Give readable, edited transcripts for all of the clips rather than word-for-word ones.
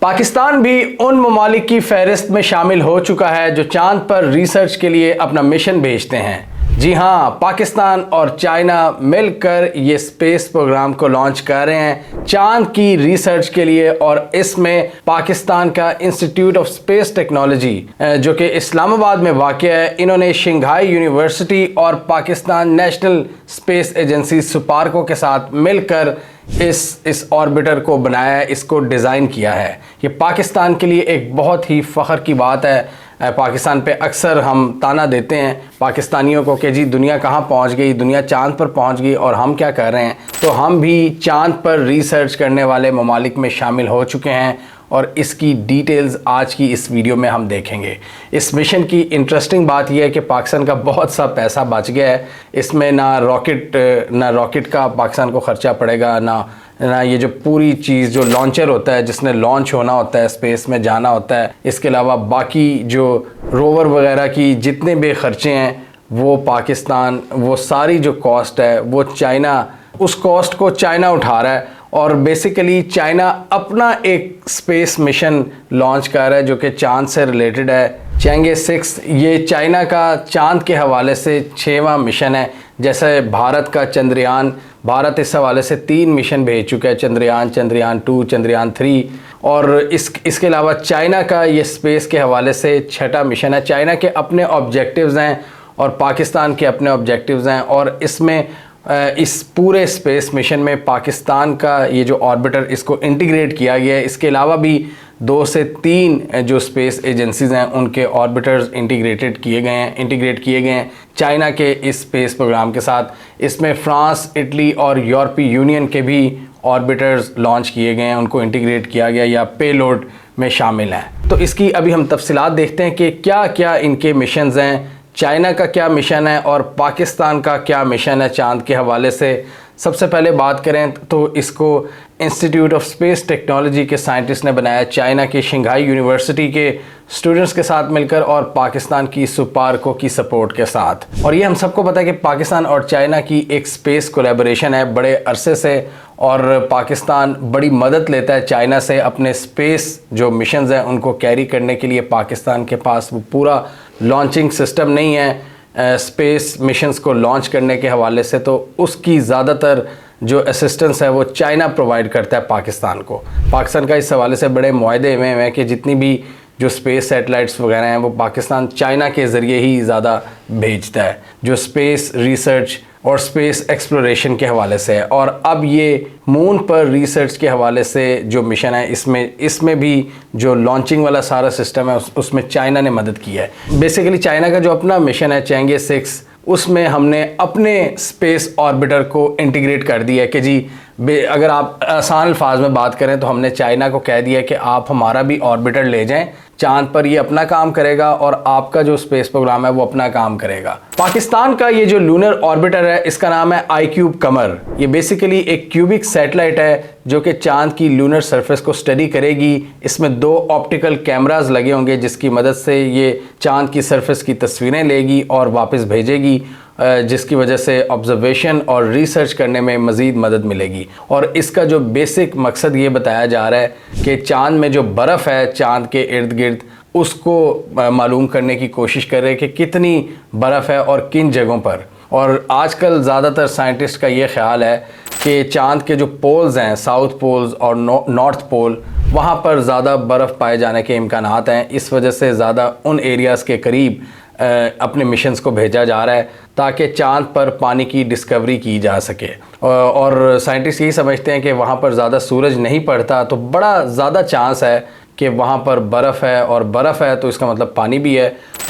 पाकिस्तान भी उन ममालिक की फहरिस्त में शामिल हो चुका है जो चांद पर रिसर्च के लिए अपना मिशन भेजते हैं। जी हाँ, पाकिस्तान और चाइना मिलकर ये स्पेस प्रोग्राम को लॉन्च कर रहे हैं चांद की रिसर्च के लिए। और इसमें पाकिस्तान का इंस्टीट्यूट ऑफ स्पेस टेक्नोलॉजी जो कि इस्लामाबाद में वाक़ है, इन्होंने शंघाई यूनिवर्सिटी और Pakistan national space agency SUPARCO के साथ मिलकर इस ऑर्बिटर को बनाया है, इसको डिज़ाइन किया है। ये पाकिस्तान के लिए एक बहुत ही फ़ख्र की बात है। पाकिस्तान पे अक्सर हम ताना देते हैं पाकिस्तानियों को कि जी दुनिया कहाँ पहुँच गई, दुनिया चांद पर पहुँच गई और हम क्या कर रहे हैं। तो हम भी चांद पर रिसर्च करने वाले ममालिक में शामिल हो चुके हैं और इसकी डिटेल्स आज की इस वीडियो में हम देखेंगे। इस मिशन की इंटरेस्टिंग बात यह है कि पाकिस्तान का बहुत सा पैसा बच गया है। इसमें ना रॉकेट का पाकिस्तान को ख़र्चा पड़ेगा, ना ये जो पूरी चीज़ जो लॉन्चर होता है जिसने लॉन्च होना होता है, स्पेस में जाना होता है। इसके अलावा बाकी जो रोवर वगैरह की जितने भी ख़र्चे हैं वो पाकिस्तान, वो सारी जो कॉस्ट है वो चाइना, उस कॉस्ट को चाइना उठा रहा है। और बेसिकली चाइना अपना एक स्पेस मिशन लॉन्च कर रहा है जो कि चांद से रिलेटेड है, चेंगे 6। ये चाइना का चांद के हवाले से 6वां मिशन है। जैसे भारत का चंद्रयान, भारत इस हवाले से 3 मिशन भेज चुका है, चंद्रयान 2, चंद्रयान 3। और इसके अलावा चाइना का ये स्पेस के हवाले से 6ठा मिशन है। चाइना के अपने ऑब्जेक्टिव्स हैं और पाकिस्तान के अपने ऑब्जेक्टिव्स हैं और इसमें इस पूरे स्पेस मिशन में पाकिस्तान का ये जो ऑर्बिटर इसको इंटीग्रेट किया गया है। इसके अलावा भी 2 से 3 जो स्पेस एजेंसीज़ हैं उनके ऑर्बिटर्स इंटीग्रेट किए गए हैं चाइना के इस स्पेस प्रोग्राम के साथ। इसमें फ्रांस, इटली और यूरोपीय यूनियन के भी ऑर्बिटर्स लॉन्च किए गए हैं, उनको इंटीग्रेट किया गया या पेलोड में शामिल हैं। तो इसकी अभी हम तफसीलात देखते हैं कि क्या क्या इनके मिशंस हैं, चाइना का क्या मिशन है और पाकिस्तान का क्या मिशन है चांद के हवाले से। सबसे पहले बात करें तो इसको इंस्टीट्यूट ऑफ स्पेस टेक्नोलॉजी के साइंटिस्ट ने बनाया, चाइना की शंघाई यूनिवर्सिटी के स्टूडेंट्स के साथ मिलकर और पाकिस्तान की सुपार्को की सपोर्ट के साथ। और ये हम सबको पता है कि पाकिस्तान और चाइना की एक स्पेस कोलैबोरेशन है बड़े अरसे से, और पाकिस्तान बड़ी मदद लेता है चाइना से अपने स्पेस जो मिशंस हैं उनको कैरी करने के लिए। पाकिस्तान के पास वो पूरा लॉन्चिंग सिस्टम नहीं है स्पेस मिशंस को लॉन्च करने के हवाले से, तो उसकी ज़्यादातर जो असिस्टेंस है वो चाइना प्रोवाइड करता है पाकिस्तान को। पाकिस्तान का इस हवाले से बड़े मुआहदे हुए हैं कि जितनी भी जो स्पेस सैटेलाइट्स वगैरह हैं वो पाकिस्तान चाइना के ज़रिए ही ज़्यादा भेजता है, जो स्पेस रिसर्च और स्पेस एक्सप्लोरेशन के हवाले से है। और अब ये मून पर रिसर्च के हवाले से जो मिशन है इसमें भी जो लॉन्चिंग वाला सारा सिस्टम है उसमें चाइना ने मदद की है। बेसिकली चाइना का जो अपना मिशन है चेंगे 6, उसमें हमने अपने स्पेस ऑर्बिटर को इंटीग्रेट कर दिया है कि जी अगर आप आसान अल्फाज में बात करें तो हमने चाइना को कह दिया कि आप हमारा भी ऑर्बिटर ले जाएं चांद पर, ये अपना काम करेगा और आपका जो स्पेस प्रोग्राम है वो अपना काम करेगा। पाकिस्तान का ये जो लूनर ऑर्बिटर है इसका नाम है iCube कमर। ये बेसिकली एक क्यूबिक सैटेलाइट है जो कि चांद की लूनर सरफेस को स्टडी करेगी। इसमें 2 ऑप्टिकल कैमरास लगे होंगे जिसकी मदद से ये चांद की सरफेस की तस्वीरें लेगी और वापस भेजेगी, जिसकी वजह से ऑब्जर्वेशन और रिसर्च करने में मज़ीद मदद मिलेगी। और इसका जो बेसिक मकसद ये बताया जा रहा है कि चांद में जो बर्फ़ है चांद के इर्द गिर्द उसको मालूम करने की कोशिश कर रहे हैं कि कितनी बर्फ़ है और किन जगहों पर। और आजकल ज़्यादातर साइंटिस्ट का ये ख्याल है कि चांद के जो पोल्स हैं, साउथ पोल्स और नॉर्थ पोल, वहाँ पर ज़्यादा बर्फ़ पाए जाने के इम्कानात हैं। इस वजह से ज़्यादा उन एरियाज़ के करीब अपने मिशंस को भेजा जा रहा है ताकि चांद पर पानी की डिस्कवरी की जा सके। और साइंटिस्ट यही समझते हैं कि वहाँ पर ज़्यादा सूरज नहीं पड़ता तो बड़ा ज़्यादा चांस है कि वहाँ पर बर्फ़ है, और बर्फ़ है तो इसका मतलब पानी भी है।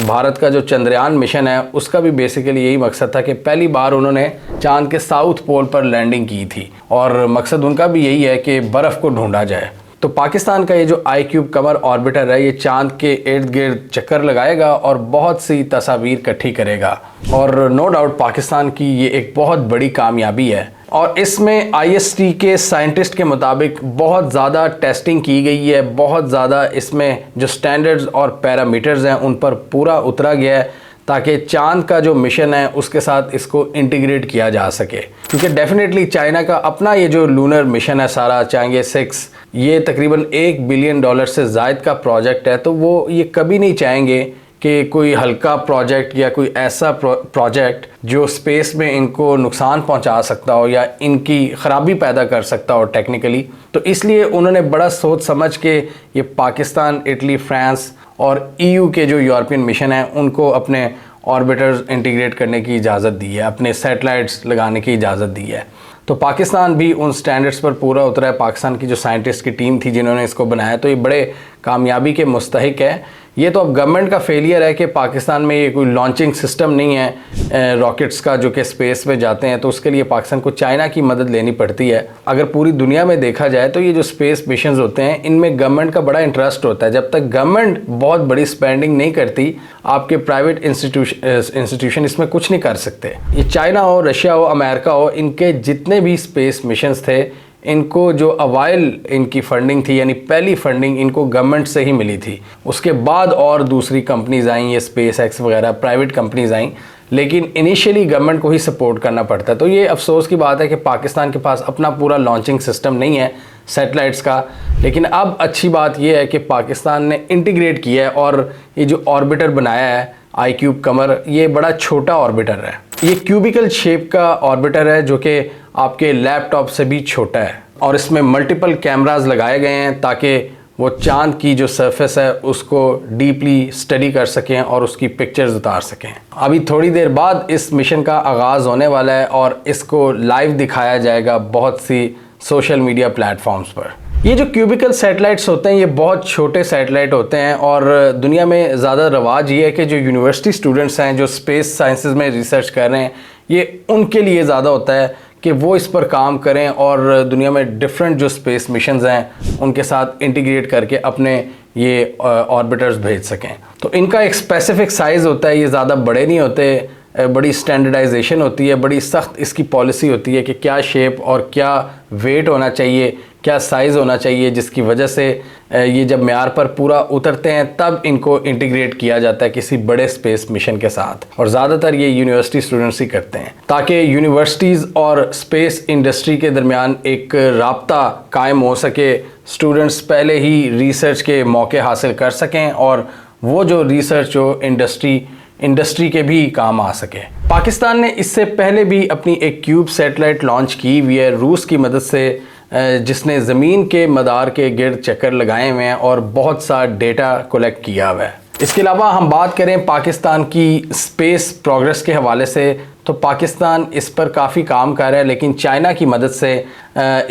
भारत का जो चंद्रयान मिशन है उसका भी बेसिकली यही मकसद था कि पहली बार उन्होंने चांद के साउथ पोल पर लैंडिंग की थी और मकसद उनका भी यही है कि बर्फ़ को ढूंढा जाए। तो पाकिस्तान का ये जो iCube कमर ऑर्बिटर है ये चांद के इर्द गिर्द चक्कर लगाएगा और बहुत सी तस्वीर इकट्ठी करेगा। और नो डाउट पाकिस्तान की ये एक बहुत बड़ी कामयाबी है। और इसमें IST के साइंटिस्ट के मुताबिक बहुत ज़्यादा टेस्टिंग की गई है, बहुत ज़्यादा इसमें जो स्टैंडर्ड्स और पैरामीटर्स हैं उन पर पूरा उतरा गया है ताकि चांद का जो मिशन है उसके साथ इसको इंटीग्रेट किया जा सके। क्योंकि डेफिनेटली चाइना का अपना ये जो लूनर मिशन है सारा चांगे 6, ये तकरीबन $1 बिलियन से ज़ायद का प्रोजेक्ट है। तो वो ये कभी नहीं चाहेंगे कि कोई हल्का प्रोजेक्ट या कोई ऐसा प्रोजेक्ट जो स्पेस में इनको नुकसान पहुंचा सकता हो या इनकी ख़राबी पैदा कर सकता हो टेक्निकली, तो इसलिए उन्होंने बड़ा सोच समझ के ये पाकिस्तान, इटली, फ्रांस और EU के जो यूरोपियन मिशन हैं उनको अपने ऑर्बिटर्स इंटीग्रेट करने की इजाज़त दी है, अपने सैटेलाइट्स लगाने की इजाज़त दी है। तो पाकिस्तान भी उन स्टैंडर्ड्स पर पूरा उतरा है। पाकिस्तान की जो साइंटिस्ट की टीम थी जिन्होंने इसको बनाया, तो ये बड़े कामयाबी के मुस्तहिक है। ये तो अब गवर्नमेंट का फेलियर है कि पाकिस्तान में ये कोई लॉन्चिंग सिस्टम नहीं है रॉकेट्स का जो कि स्पेस में जाते हैं, तो उसके लिए पाकिस्तान को चाइना की मदद लेनी पड़ती है। अगर पूरी दुनिया में देखा जाए तो ये जो स्पेस मिशंस होते हैं इनमें गवर्नमेंट का बड़ा इंटरेस्ट होता है। जब तक गवर्नमेंट बहुत बड़ी स्पेंडिंग नहीं करती, आपके प्राइवेट इंस्टीट्यूशन इसमें कुछ नहीं कर सकते। ये चाइना हो, रशिया हो, अमेरिका हो, इनके जितने भी स्पेस मिशंस थे, इनको जो अवाइल इनकी फंडिंग थी, यानी पहली फंडिंग इनको गवर्नमेंट से ही मिली थी। उसके बाद और दूसरी कंपनीज आई, ये स्पेस एक्स वगैरह प्राइवेट कंपनीज आई, लेकिन इनिशियली गवर्नमेंट को ही सपोर्ट करना पड़ता है। तो ये अफसोस की बात है कि पाकिस्तान के पास अपना पूरा लॉन्चिंग सिस्टम नहीं है सैटेलाइट्स का। लेकिन अब अच्छी बात यह है कि पाकिस्तान ने इंटीग्रेट किया है और ये जो ऑर्बिटर बनाया है iCube कमर, ये बड़ा छोटा ऑर्बिटर है। ये क्यूबिकल शेप का ऑर्बिटर है जो कि आपके लैपटॉप से भी छोटा है और इसमें मल्टीपल कैमरास लगाए गए हैं ताकि वो चांद की जो सरफेस है उसको डीपली स्टडी कर सकें और उसकी पिक्चर्स उतार सकें। अभी थोड़ी देर बाद इस मिशन का आगाज़ होने वाला है और इसको लाइव दिखाया जाएगा बहुत सी सोशल मीडिया प्लेटफॉर्म्स पर। ये जो क्यूबिकल सैटेलाइट्स होते हैं ये बहुत छोटे सैटेलाइट होते हैं और दुनिया में ज़्यादा रवाज ये है कि जो यूनिवर्सिटी स्टूडेंट्स हैं जो स्पेस साइंसेस में रिसर्च कर रहे हैं, ये उनके लिए ज़्यादा होता है कि वो इस पर काम करें और दुनिया में डिफरेंट जो स्पेस मिशंस हैं उनके साथ इंटीग्रेट करके अपने ये ऑर्बिटर्स भेज सकें। तो इनका एक स्पेसिफिक साइज़ होता है, ये ज़्यादा बड़े नहीं होते, बड़ी स्टैंडर्डाइजेशन होती है, बड़ी सख्त इसकी पॉलिसी होती है कि क्या शेप और क्या वेट होना चाहिए, क्या साइज़ होना चाहिए, जिसकी वजह से ये जब म्यार पर पूरा उतरते हैं तब इनको इंटीग्रेट किया जाता है किसी बड़े स्पेस मिशन के साथ। और ज़्यादातर ये यूनिवर्सिटी स्टूडेंट्स ही करते हैं ताकि यूनिवर्सिटीज़ और स्पेस इंडस्ट्री के दरमियान एक राब्ता कायम हो सके, स्टूडेंट्स पहले ही रिसर्च के मौके हासिल कर सकें और वो जो रिसर्च हो इंडस्ट्री के भी काम आ सके। पाकिस्तान ने इससे पहले भी अपनी एक क्यूब सैटेलाइट लॉन्च की हुई है रूस की मदद से, जिसने ज़मीन के मदार के गिर्द चक्कर लगाए हुए हैं और बहुत सा डेटा कलेक्ट किया हुआ है। इसके अलावा हम बात करें पाकिस्तान की स्पेस प्रोग्रेस के हवाले से, तो पाकिस्तान इस पर काफ़ी काम कर रहा है, लेकिन चाइना की मदद से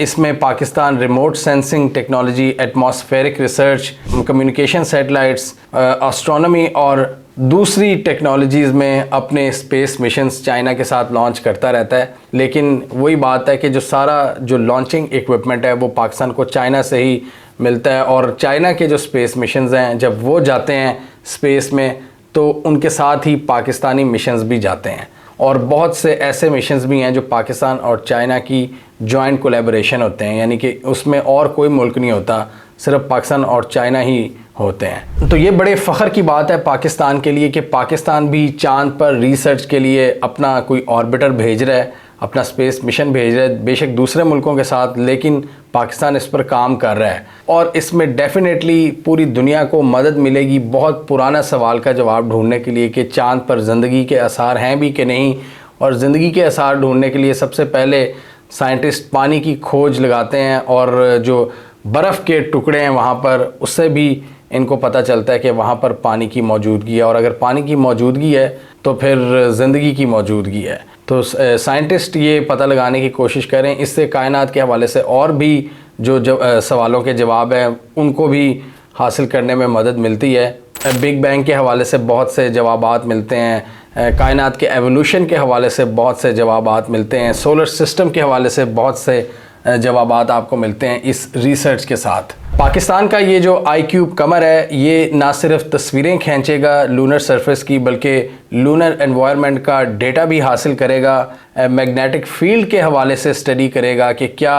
इसमें Pakistan remote sensing technology, atmospheric research, communication satellites, astronomy और दूसरी टेक्नोलॉजीज़ में अपने स्पेस मिशंस चाइना के साथ लॉन्च करता रहता है। लेकिन वही बात है कि जो सारा जो लॉन्चिंग इक्विपमेंट है वो पाकिस्तान को चाइना से ही मिलता है और चाइना के जो स्पेस मिशंस हैं जब वो जाते हैं स्पेस में तो उनके साथ ही पाकिस्तानी मिशंस भी जाते हैं। और बहुत से ऐसे मिशंस भी हैं जो पाकिस्तान और चाइना की जॉइंट कोलैबोरेशन होते हैं, यानी कि उसमें और कोई मुल्क नहीं होता, सिर्फ पाकिस्तान और चाइना ही होते हैं। तो ये बड़े फ़ख्र की बात है पाकिस्तान के लिए कि पाकिस्तान भी चांद पर रिसर्च के लिए अपना कोई ऑर्बिटर भेज रहा है, अपना स्पेस मिशन भेज रहा है, बेशक दूसरे मुल्कों के साथ, लेकिन पाकिस्तान इस पर काम कर रहा है और इसमें डेफिनेटली पूरी दुनिया को मदद मिलेगी बहुत पुराना सवाल का जवाब ढूंढने के लिए कि चांद पर ज़िंदगी के आसार हैं भी कि नहीं। और ज़िंदगी के आसार ढूंढने के लिए सबसे पहले साइंटिस्ट पानी की खोज लगाते हैं और जो बर्फ़ के टुकड़े हैं वहाँ पर, उससे भी इनको पता चलता है कि वहाँ पर पानी की मौजूदगी है और अगर पानी की मौजूदगी है तो फिर ज़िंदगी की मौजूदगी है। तो साइंटिस्ट ये पता लगाने की कोशिश करें। इससे कायनात के हवाले से और भी जो सवालों के जवाब हैं उनको भी हासिल करने में मदद मिलती है। बिग बैंग के हवाले से बहुत से जवाबात मिलते हैं, कायनात के एवोल्यूशन के हवाले से बहुत से जवाबात मिलते हैं, सोलर सिस्टम के हवाले से बहुत से जवाबात आपको मिलते हैं इस रिसर्च के साथ। पाकिस्तान का ये जो iCube कमर है ये ना सिर्फ तस्वीरें खींचेगा लूनर सरफेस की, बल्कि लूनर एनवायरनमेंट का डेटा भी हासिल करेगा, मैग्नेटिक फ़ील्ड के हवाले से स्टडी करेगा कि क्या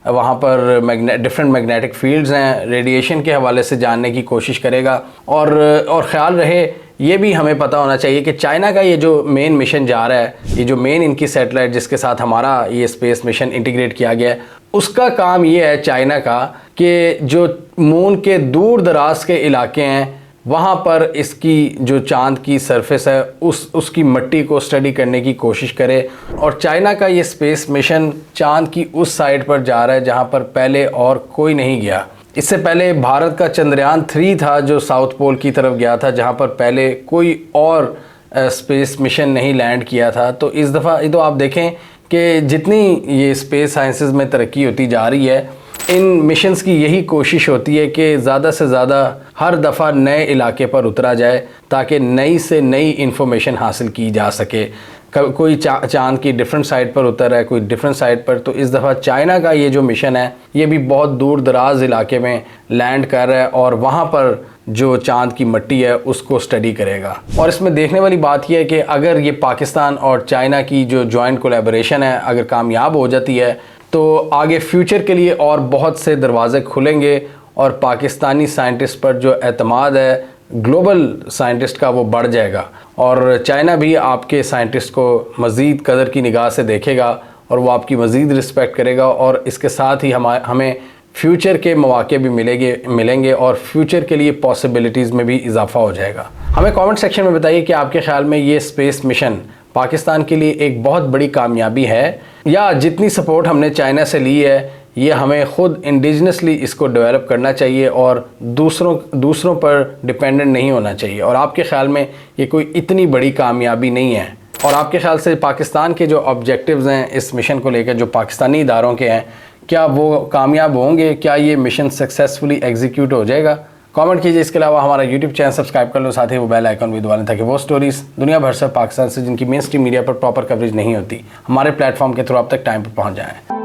वहाँ पर डिफरेंट मैग्नेटिक फील्ड्स हैं, रेडिएशन के हवाले से जानने की कोशिश करेगा। और ख़्याल रहे ये भी हमें पता होना चाहिए कि चाइना का ये जो मेन मिशन जा रहा है, ये जो मेन इनकी सैटेलाइट जिसके साथ हमारा ये स्पेस मिशन इंटीग्रेट किया गया है, उसका काम ये है चाइना का कि जो मून के दूर दराज के इलाके हैं वहाँ पर इसकी जो चांद की सरफेस है उसकी मिट्टी को स्टडी करने की कोशिश करे। और चाइना का ये स्पेस मिशन चांद की उस साइड पर जा रहा है जहाँ पर पहले और कोई नहीं गया। इससे पहले भारत का चंद्रयान 3 था जो साउथ पोल की तरफ गया था, जहाँ पर पहले कोई और स्पेस मिशन नहीं लैंड किया था। तो इस दफ़ा तो आप देखें कि जितनी ये स्पेस साइंसेस में तरक्की होती जा रही है, इन मिशंस की यही कोशिश होती है कि ज़्यादा से ज़्यादा हर दफ़ा नए इलाके पर उतरा जाए ताकि नई से नई इन्फॉर्मेशन हासिल की जा सके। कोई चांद की डिफरेंट साइड पर उतर है, कोई डिफरेंट साइड पर। तो इस दफ़ा चाइना का ये जो मिशन है ये भी बहुत दूर दराज इलाके में लैंड कर रहा है और वहाँ पर जो चांद की मिट्टी है उसको स्टडी करेगा। और इसमें देखने वाली बात यह है कि अगर ये पाकिस्तान और चाइना की जो जॉइंट कोलैबोरेशन है अगर कामयाब हो जाती है तो आगे फ्यूचर के लिए और बहुत से दरवाज़े खुलेंगे और पाकिस्तानी साइंटिस्ट पर जो एतमाद है ग्लोबल साइंटिस्ट का वो बढ़ जाएगा और चाइना भी आपके साइंटिस्ट को मज़ीद कदर की निगाह से देखेगा और वो आपकी मज़ीद रिस्पेक्ट करेगा। और इसके साथ ही हमें फ्यूचर के मौके भी मिलेंगे और फ्यूचर के लिए पॉसिबिलिटीज़ में भी इजाफा हो जाएगा। हमें कमेंट सेक्शन में बताइए कि आपके ख्याल में ये स्पेस मिशन पाकिस्तान के लिए एक बहुत बड़ी कामयाबी है या जितनी सपोर्ट हमने चाइना से ली है ये हमें ख़ुद इंडिजिनसली इसको डेवलप करना चाहिए और दूसरों पर डिपेंडेंट नहीं होना चाहिए। और आपके ख़्याल में ये कोई इतनी बड़ी कामयाबी नहीं है? और आपके ख़्याल से पाकिस्तान के जो ऑब्जेक्टिव्स हैं इस मिशन को लेकर जो पाकिस्तानी इदारों के हैं, क्या वो कामयाब होंगे? क्या ये मिशन सक्सेसफुली एग्जीक्यूट हो जाएगा? कमेंट कीजिए। इसके अलावा हमारा यूट्यूब चैनल सब्सक्राइब कर लो, साथ ही वो बेल आइकन भी दबा लें ताकि वो स्टोरीज़ दुनिया भर से पाकिस्तान से जिनकी मेन स्ट्रीम मीडिया पर प्रॉपर कवरेज नहीं होती हमारे प्लेटफॉर्म के थ्रू आप तक टाइम पर पहुँच जाएँ।